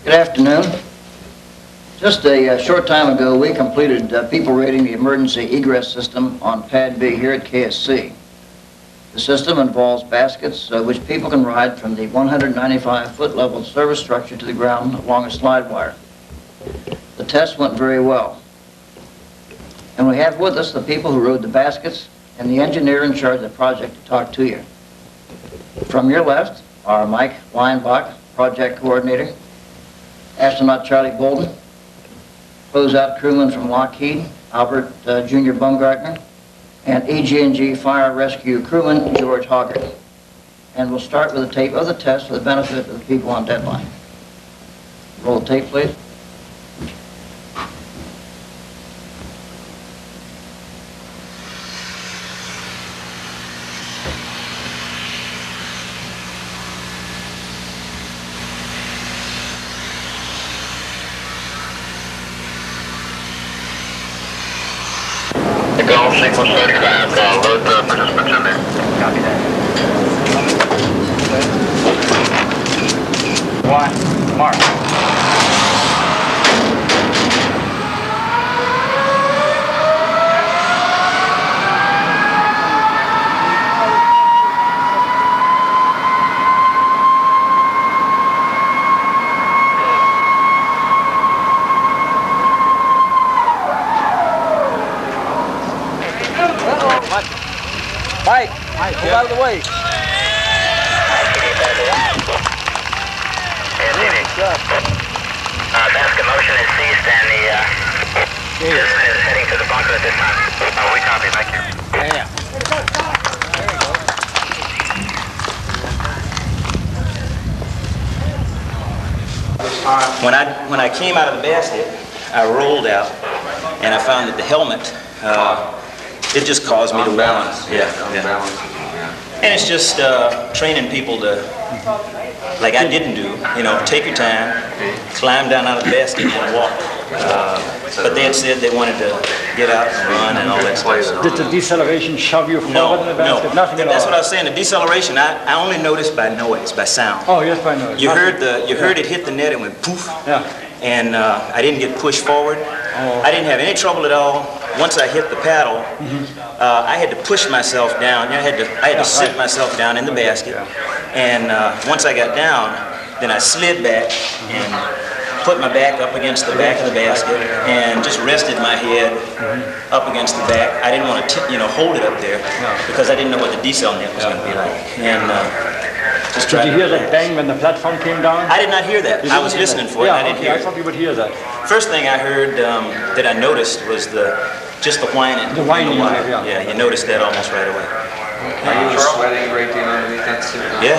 Good afternoon. Just a short time ago, we completed people rating the emergency egress system on Pad B here at KSC. The system involves baskets which people can ride from the 195-foot level service structure to the ground along a slide wire. The test went very well. And we have with us the people who rode the baskets and the engineer in charge of the project to talk to you. From your left are Mike Weinbach, project coordinator, astronaut Charlie Bolden, closeout crewman from Lockheed, Albert Jr. Baumgartner, and EG&G fire rescue crewman George Hoggart. And we'll start with a tape of the test for the benefit of the people on deadline. Roll the tape, please. Golf sequence 35, load the participants in there. Copy that. One, mark. Mike, move out of the way. Basket motion is ceased and the system is heading to the bunker at this time. We copy, thank you. Yeah. When I came out of the basket, I rolled out and I found that the helmet, it just caused me to warn. Yeah. And it's just training people to, like I didn't do, take your time, climb down out of the basket and walk. But they had said they wanted to get out and run and all that stuff. Did the deceleration shove you forward in the basket? No. Nothing at all? That's what I was saying. The deceleration, I only noticed by noise, by sound. Oh, yes, by noise. You heard it hit the net and went poof. Yeah. And I didn't get pushed forward. Oh. I didn't have any trouble at all. Once I hit the paddle, I had to push myself down. I had to sit myself down in the basket. And once I got down, then I slid back and put my back up against the back of the basket and just rested my head up against the back. I didn't want to, hold it up there because I didn't know what the decel net was going to be like. And just Did you hear that bang when the platform came down? I did not hear that. I was listening for it. Yeah, I didn't hear I it. thought you would hear that. First thing I heard that I noticed was just the whining. The whining, Yeah, you noticed that almost right away. Are you sweating a great deal underneath that suit? Yeah.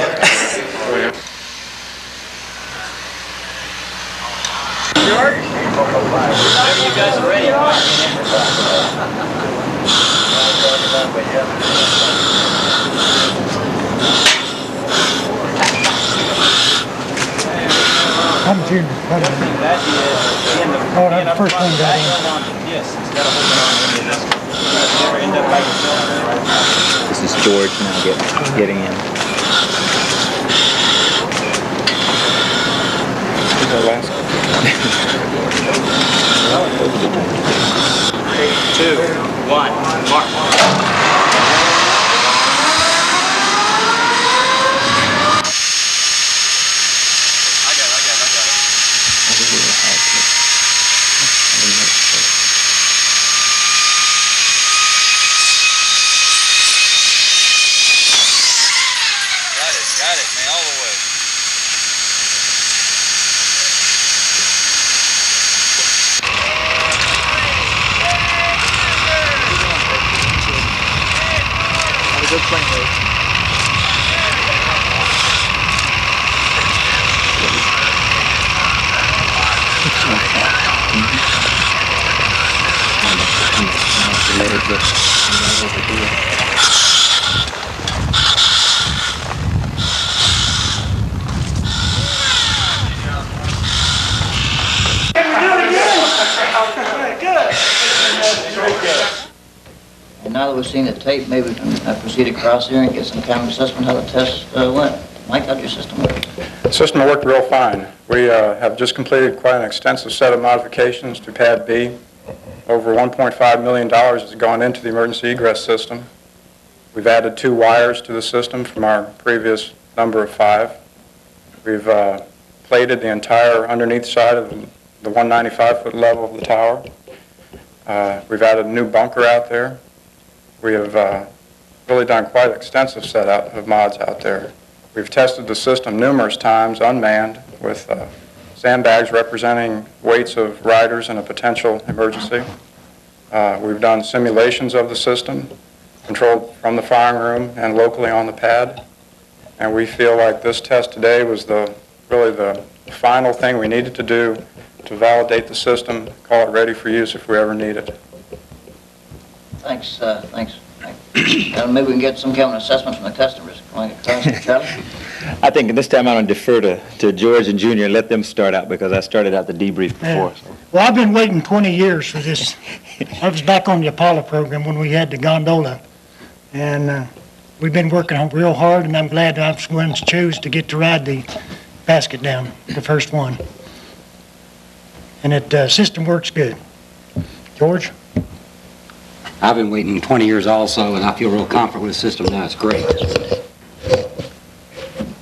George? Whenever you guys are ready. I'm Junior. That is the end of Oh, that's the first thing got in. Yes, instead of holding on to any of this. You never end up by yourself. This is George now getting in. Who's our last one? 3, 2, 1, mark. Got it, man, all the way. Had a good plane rate. And now that we've seen the tape, maybe we can proceed across here and get some kind of assessment how the test went. Mike, how'd your system work? The system worked real fine. We have just completed quite an extensive set of modifications to Pad B. Over $1.5 million has gone into the emergency egress system. We've added 2 wires to the system from our previous number of 5. We've plated the entire underneath side of the 195-foot level of the tower. We've added a new bunker out there. We have really done quite an extensive set of mods out there. We've tested the system numerous times unmanned with sandbags representing weights of riders in a potential emergency. We've done simulations of the system, controlled from the firing room and locally on the pad. And we feel like this test today was really the final thing we needed to do to validate the system, call it ready for use if we ever need it. Thanks. Maybe we can get some kind of assessment from the customers. Going across to Charlie? I think this time I'm going to defer to George and Junior and let them start out because I started out the debrief before. Yeah. Well, I've been waiting 20 years for this. I was back on the Apollo program when we had the gondola. And we've been working on real hard, and I'm glad I was one chose to get to ride the basket down, the first one. And the system works good. George? I've been waiting 20 years also, and I feel real confident with the system now. It's great.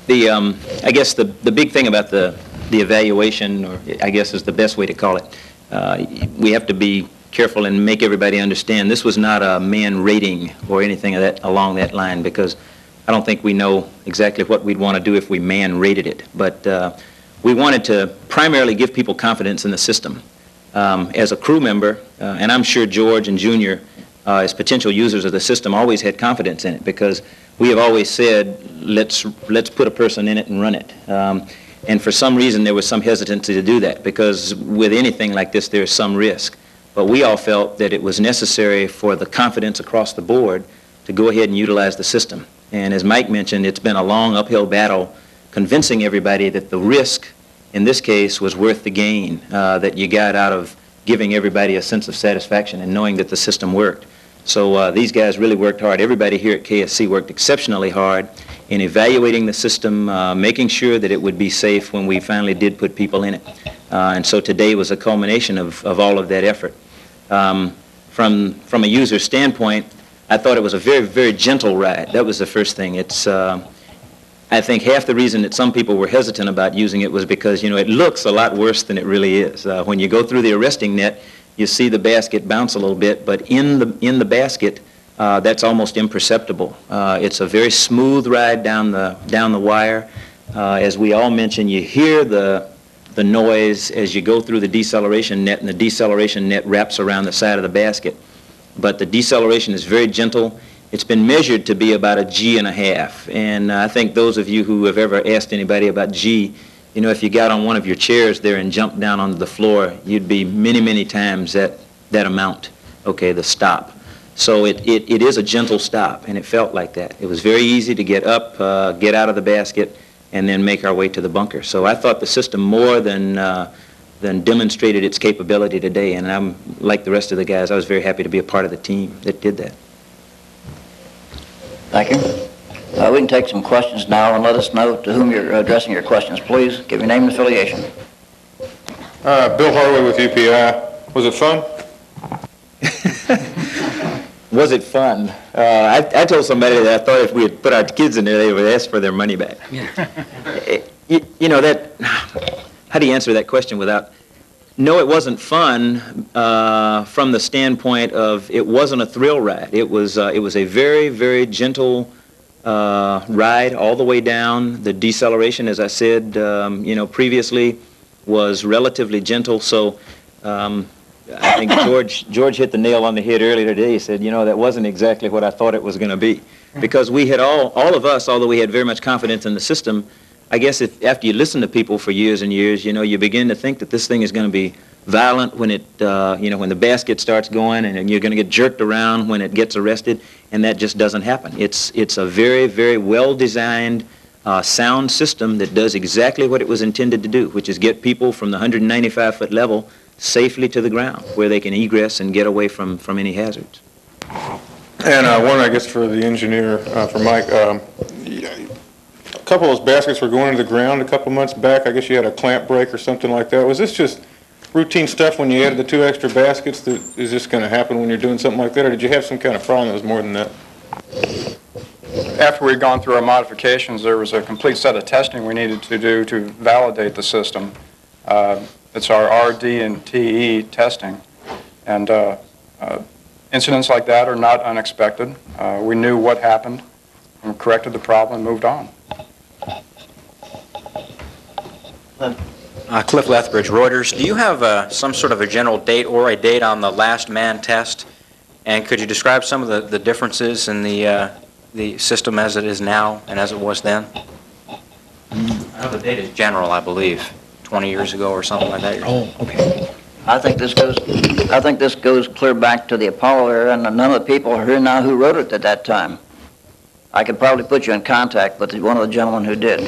I guess the big thing about the evaluation, or I guess is the best way to call it, we have to be careful and make everybody understand this was not a man rating or anything of that along that line, because I don't think we know exactly what we'd want to do if we man rated it. But we wanted to primarily give people confidence in the system. As a crew member, and I'm sure George and Junior, as potential users of the system, always had confidence in it, because we have always said, let's put a person in it and run it. And for some reason, there was some hesitancy to do that, because with anything like this, there's some risk. But we all felt that it was necessary for the confidence across the board to go ahead and utilize the system. And as Mike mentioned, it's been a long uphill battle convincing everybody that the risk in this case was worth the gain that you got out of giving everybody a sense of satisfaction and knowing that the system worked. So these guys really worked hard. Everybody here at KSC worked exceptionally hard in evaluating the system, making sure that it would be safe when we finally did put people in it. And so today was a culmination of all of that effort. From a user standpoint, I thought it was a very, very gentle ride. That was the first thing. It's, I think half the reason that some people were hesitant about using it was because, you know, it looks a lot worse than it really is. When you go through the arresting net, you see the basket bounce a little bit, but in the basket, that's almost imperceptible. It's a very smooth ride down the wire. As we all mentioned, you hear the noise as you go through the deceleration net, and the deceleration net wraps around the side of the basket. But the deceleration is very gentle. It's been measured to be about 1.5 Gs. And I think those of you who have ever asked anybody about G, you know, if you got on one of your chairs there and jumped down onto the floor, you'd be many, many times that amount, okay, the stop. So it is a gentle stop, and it felt like that. It was very easy to get up, get out of the basket, and then make our way to the bunker. So I thought the system more than demonstrated its capability today, and I'm, like the rest of the guys, I was very happy to be a part of the team that did that. Thank you. We can take some questions now, and let us know to whom you're addressing your questions. Please give your name and affiliation. Bill Harley with UPI. Was it fun? Was it fun? I told somebody that I thought if we had put our kids in there, they would ask for their money back. You know, that, how do you answer that question without, no, it wasn't fun from the standpoint of it wasn't a thrill ride. It was a very, very gentle ride all the way down. The deceleration, as I said, you know, previously was relatively gentle. So I think George hit the nail on the head earlier today. He said, you know, that wasn't exactly what I thought it was going to be. Because we had all of us, although we had very much confidence in the system, I guess if after you listen to people for years and years, you know, you begin to think that this thing is going to be violent when it, you know, when the basket starts going, and you're going to get jerked around when it gets arrested, and that just doesn't happen. It's a very, very well-designed, sound system that does exactly what it was intended to do, which is get people from the 195-foot level safely to the ground, where they can egress and get away from any hazards. And one, I guess, for the engineer, for Mike. couple of those baskets were going into the ground a couple months back. I guess you had a clamp break or something like that. Was this just routine stuff when you added the 2 extra baskets that is just going to happen when you're doing something like that, or did you have some kind of problem that was more than that? After we'd gone through our modifications, there was a complete set of testing we needed to do to validate the system. It's our RD and TE testing. And incidents like that are not unexpected. We knew what happened and corrected the problem and moved on. Cliff Lethbridge, Reuters. Do you have some sort of a general date or a date on the last man test? And could you describe some of the differences in the system as it is now and as it was then? I know the date is general, I believe, 20 years ago or something like that. Oh, okay. I think this goes clear back to the Apollo era, and none of the people are here now who wrote it at that time. I could probably put you in contact with one of the gentlemen who did.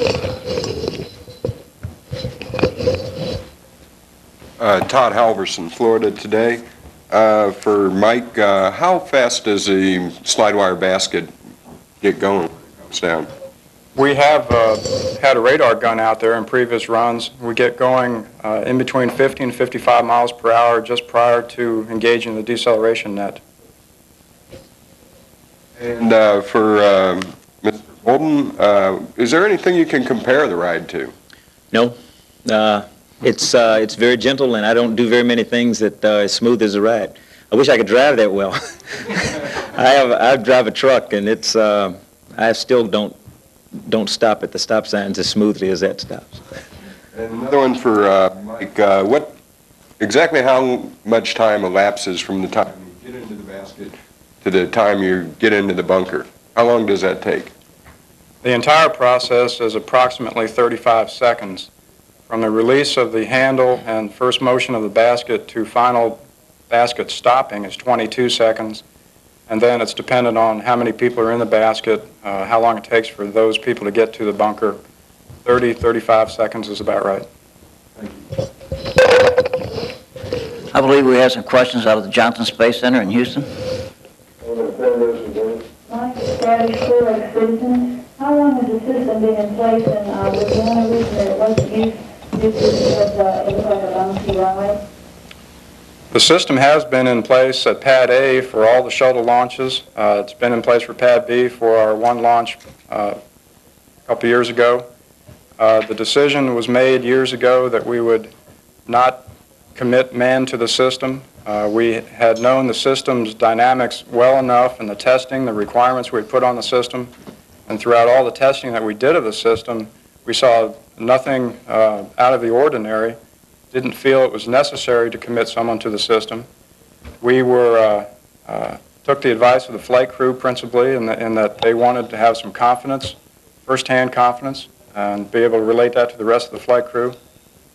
Todd Halverson, Florida Today. For Mike, how fast does the Slidewire basket get going when it comes down? We have had a radar gun out there in previous runs. We get going in between 50 and 55 miles per hour just prior to engaging the deceleration net. And for Mr. Bolden, is there anything you can compare the ride to? No. It's very gentle, and I don't do very many things that as smooth as a ride. I wish I could drive that well. I drive a truck, and it's I still don't stop at the stop signs as smoothly as that stops. And another one for Mike. Exactly how much time elapses from the time you get into the basket to the time you get into the bunker? How long does that take? The entire process is approximately 35 seconds. From the release of the handle and first motion of the basket to final basket stopping is 22 seconds. And then it's dependent on how many people are in the basket, how long it takes for those people to get to the bunker. 30, 35 seconds is about right. Thank you. I believe we have some questions out of the Johnson Space Center in Houston. Mike, Scottish Clear Citizen. How long has the system been in place, and was the only reason that it wasn't used because it was like a bumpy runway? The system has been in place at Pad A for all the shuttle launches. It's been in place for Pad B for our one launch a couple years ago. The decision was made years ago that we would not commit man to the system. We had known the system's dynamics well enough and the testing, the requirements we had put on the system, and throughout all the testing that we did of the system, we saw nothing out of the ordinary. Didn't feel it was necessary to commit someone to the system. We took the advice of the flight crew principally in that they wanted to have some confidence, first-hand confidence, and be able to relate that to the rest of the flight crew,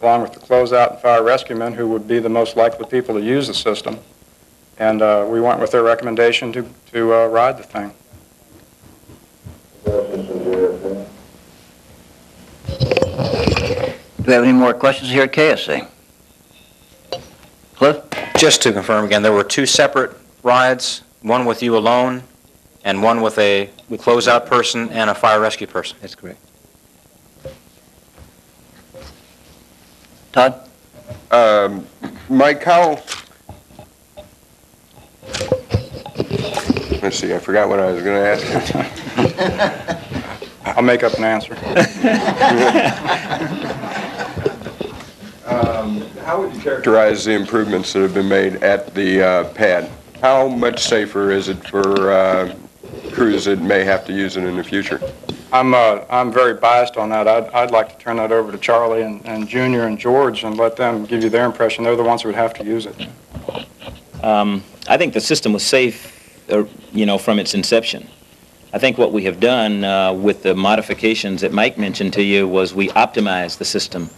along with the closeout and fire rescue men who would be the most likely people to use the system. And we went with their recommendation to ride the thing. Do we have any more questions here at KSC? Cliff? Just to confirm again, there were 2 separate rides, one with you alone and one with a closeout person and a fire rescue person. That's correct. Todd? Mike, let's see, I forgot what I was going to ask. I'll make up an answer. How would you characterize the improvements that have been made at the pad? How much safer is it for crews that may have to use it in the future? I'm very biased on that. I'd like to turn that over to Charlie and Junior and George and let them give you their impression. They're the ones who would have to use it. I think the system was safe, from its inception. I think what we have done with the modifications that Mike mentioned to you was we optimized the system.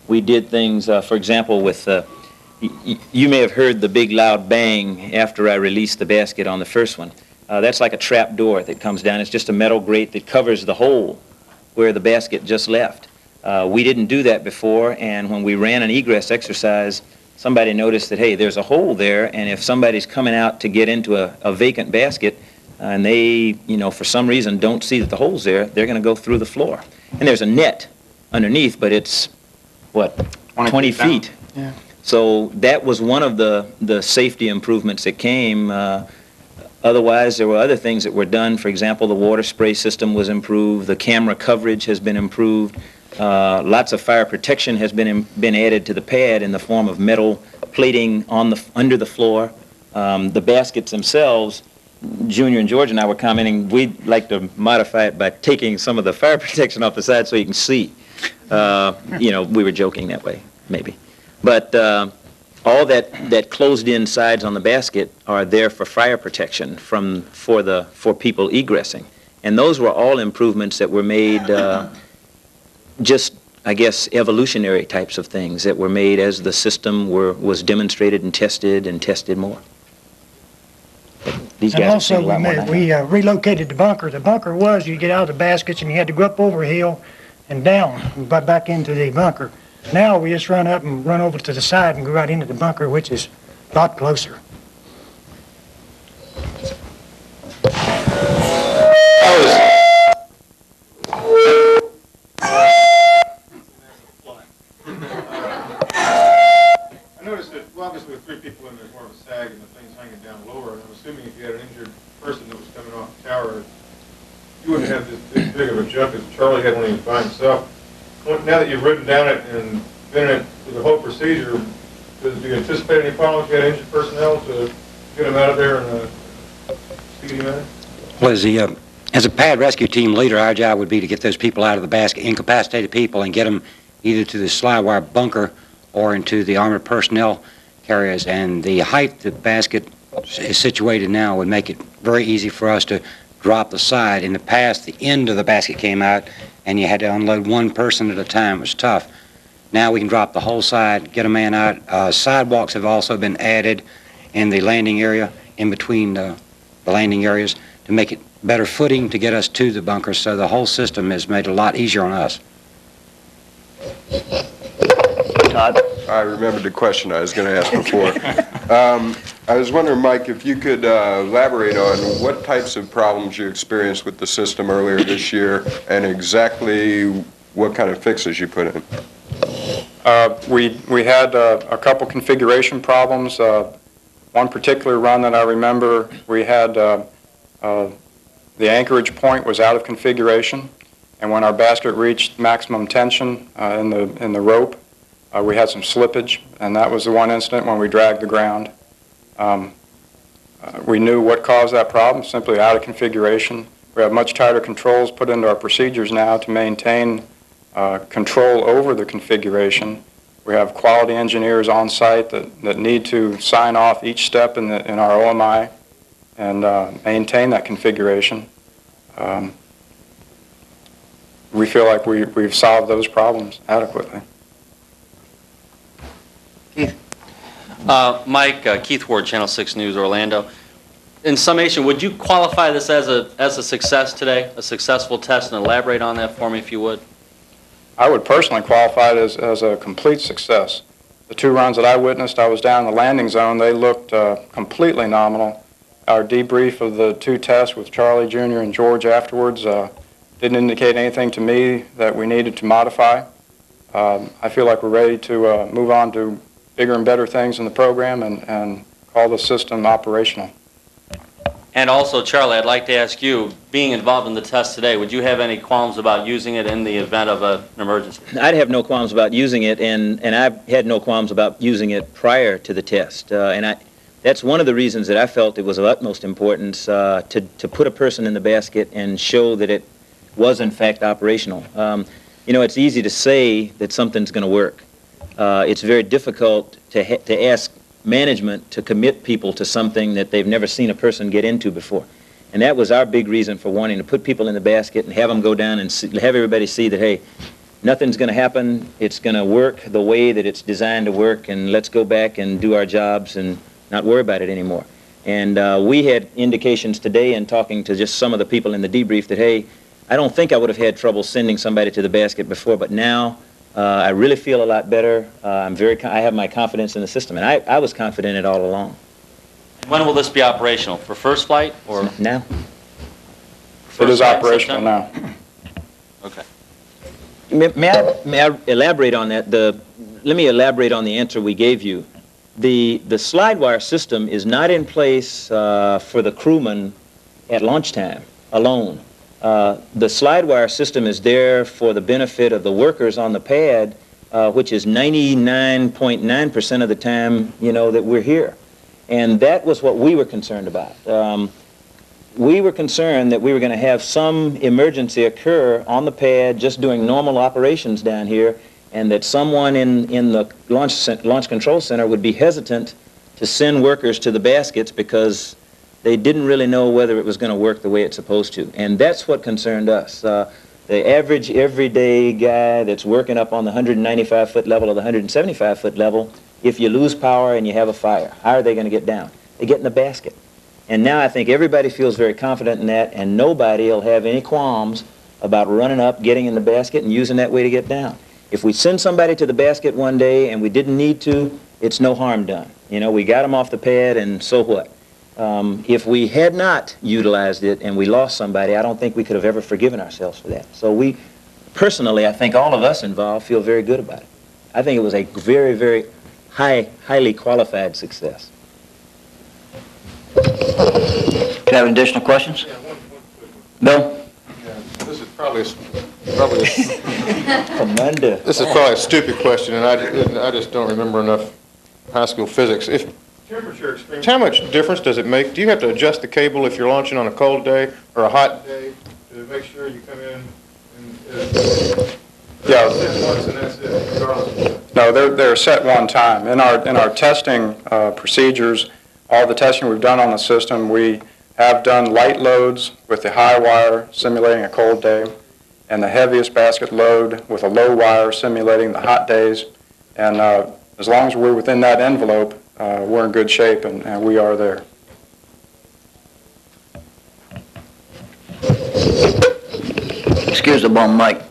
We did things, for example, with, you may have heard the big loud bang after I released the basket on the first one. That's like a trap door that comes down. It's just a metal grate that covers the hole where the basket just left. We didn't do that before, and when we ran an egress exercise, somebody noticed that, hey, there's a hole there, and if somebody's coming out to get into a vacant basket, and they, for some reason don't see that the hole's there, they're going to go through the floor. And there's a net underneath, but it's, what, 20 feet? Yeah. So that was one of the safety improvements that came. Otherwise, there were other things that were done. For example, the water spray system was improved. The camera coverage has been improved. Lots of fire protection has been added to the pad in the form of metal plating under the floor. The baskets themselves, Junior and George and I were commenting, we'd like to modify it by taking some of the fire protection off the side so you can see. We were joking that way, maybe. But all that closed-in sides on the basket are there for fire protection for people egressing. And those were all improvements that were made, just, I guess, evolutionary types of things that were made as the system was demonstrated and tested more. These And guys also, have seen a lot more than I have. we relocated the bunker. The bunker was, you get out of the baskets and you had to go up over a hill and down, but back into the bunker. Now we just run up and run over to the side and go right into the bunker, which is a lot closer. I noticed that, well, obviously with 3 people in there's more of a sag and the thing's hanging down lower. And I'm assuming if you had an injured person that was coming off the tower, you wouldn't have this big of a jump as Charlie had when he was by himself. Now that you've ridden down it and been in it through the whole procedure, do you anticipate any problems if you had injured personnel to get them out of there in a speedy manner? Well, as a pad rescue team leader, our job would be to get those people out of the basket, incapacitated people, and get them either to the Slidewire bunker or into the armored personnel carriers. And the height the basket is situated now would make it very easy for us to drop the side. In the past, the end of the basket came out, and you had to unload one person at a time. It was tough. Now we can drop the whole side, get a man out. Sidewalks have also been added in the landing area, in between the landing areas, to make it better footing to get us to the bunker. So the whole system is made a lot easier on us. Todd? I remembered the question I was going to ask before. I was wondering, Mike, if you could elaborate on what types of problems you experienced with the system earlier this year and exactly what kind of fixes you put in. We had a couple configuration problems. One particular run that I remember, we had the anchorage point was out of configuration, and when our basket reached maximum tension in the rope, we had some slippage, and that was the one incident when we dragged the ground. We knew what caused that problem, simply out of configuration. We have much tighter controls put into our procedures now to maintain control over the configuration. We have quality engineers on site that need to sign off each step in our OMI and maintain that configuration. We feel like we've solved those problems adequately. Mike, Keith Ward, Channel 6 News, Orlando. In summation, would you qualify this as a success today, a successful test, and elaborate on that for me if you would? I would personally qualify it as a complete success. The 2 runs that I witnessed, I was down in the landing zone. They looked completely nominal. Our debrief of the 2 tests with Charlie Jr. and George afterwards didn't indicate anything to me that we needed to modify. I feel like we're ready to move on to bigger and better things in the program and call the system operational. And also, Charlie, I'd like to ask you, being involved in the test today, would you have any qualms about using it in the event of an emergency? I'd have no qualms about using it, and I've had no qualms about using it prior to the test. That's one of the reasons that I felt it was of utmost importance to put a person in the basket and show that it was, in fact, operational. It's easy to say that something's going to work. It's very difficult to ask management to commit people to something that they've never seen a person get into before. And that was our big reason for wanting to put people in the basket and have them go down and have everybody see that, hey, nothing's going to happen, it's going to work the way that it's designed to work, and let's go back and do our jobs and not worry about it anymore. And we had indications today in talking to just some of the people in the debrief that, hey, I don't think I would have had trouble sending somebody to the basket before, but now I really feel a lot better. I have my confidence in the system, and I was confident in it all along. When will this be operational? For first flight or now? It is flight in operational September? now. Okay. May I elaborate on that? Let me elaborate on the answer we gave you. The Slidewire system is not in place for the crewman at launch time alone. The Slidewire system is there for the benefit of the workers on the pad, which is 99.9% of the time, that we're here. And that was what we were concerned about. We were concerned that we were going to have some emergency occur on the pad just doing normal operations down here, and that someone in the launch control center would be hesitant to send workers to the baskets because they didn't really know whether it was going to work the way it's supposed to. And that's what concerned us. The average everyday guy that's working up on the 195-foot level or the 175-foot level, if you lose power and you have a fire, how are they going to get down? They get in the basket. And now I think everybody feels very confident in that, and nobody will have any qualms about running up, getting in the basket, and using that way to get down. If we send somebody to the basket one day and we didn't need to, it's no harm done. We got them off the pad, and so what? If we had not utilized it and we lost somebody, I don't think we could have ever forgiven ourselves for that. So personally, I think all of us involved feel very good about it. I think it was a very, very highly qualified success. Do you have any additional questions? Bill? This is probably Commander. This is probably a stupid question, and I just don't remember enough high school physics. If temperature extremes, how much difference does it make? Do you have to adjust the cable if you're launching on a cold day or a hot day to make sure you come in and Yeah. once and that's it, regardless? No, they're set one time. In our testing procedures, all the testing we've done on the system, we have done light loads with the high wire simulating a cold day, and the heaviest basket load with a low wire simulating the hot days. And as long as we're within that envelope, we're in good shape, and we are there. Excuse the bum, Mike.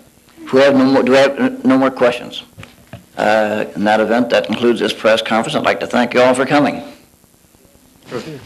If we have do we have no more questions? In that event, that concludes this press conference. I'd like to thank you all for coming. Good.